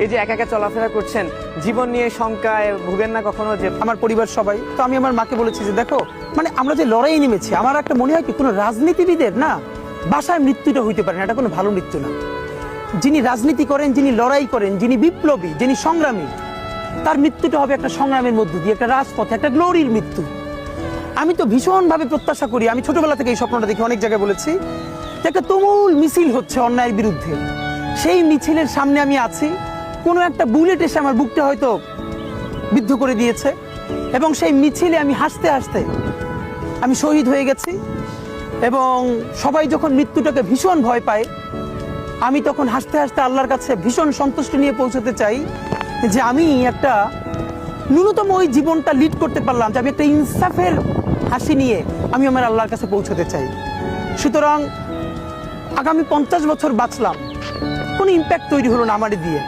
এই যে একা একা চলাফেরা করছেন, জীবন নিয়ে শঙ্কায় ভুগেন না কখনো? যে আমার পরিবার সবাই তো, আমি আমার মাকে বলেছি যে দেখো, মানে আমরা যে লড়াই নেমেছি, আমার একটা মনে হয় কি কোনো রাজনীতিবিদের না বাসায় মৃত্যুটা হইতে পারে না, এটা কোনো ভালো মৃত্যু না। যিনি রাজনীতি করেন, যিনি লড়াই করেন, যিনি বিপ্লবী, যিনি সংগ্রামী, তার মৃত্যুটা হবে একটা সংগ্রামের মধ্য দিয়ে, একটা রাজপথে, একটা গ্লোরির মৃত্যু। আমি তো ভীষণভাবে প্রত্যাশা করি, আমি ছোটবেলা থেকে এই স্বপ্নটা দেখি, অনেক জায়গায় বলেছি যে একটা তুমুল মিছিল হচ্ছে অন্যায়ের বিরুদ্ধে, সেই মিছিলের সামনে আমি আছি, কোনো একটা বুলেট এসে আমার বুকটা হয়তো বিদ্ধ করে দিয়েছে, এবং সেই মিছিলে আমি হাসতে হাসতে আমি শহীদ হয়ে গেছি। এবং সবাই যখন মৃত্যুটাকে ভীষণ ভয় পায়, আমি তখন হাসতে হাসতে আল্লাহর কাছে ভীষণ সন্তুষ্টি নিয়ে পৌঁছতে চাই যে আমি একটা ন্যূনতম ওই জীবনটা লিড করতে পারলাম, যে আমি একটা ইনসাফের হাসি নিয়ে আমি আমার আল্লাহর কাছে পৌঁছতে চাই। সুতরাং আগামী 50 বছর বাঁচলাম, কোনো ইম্প্যাক্ট তৈরি হলো না আমার দিয়ে।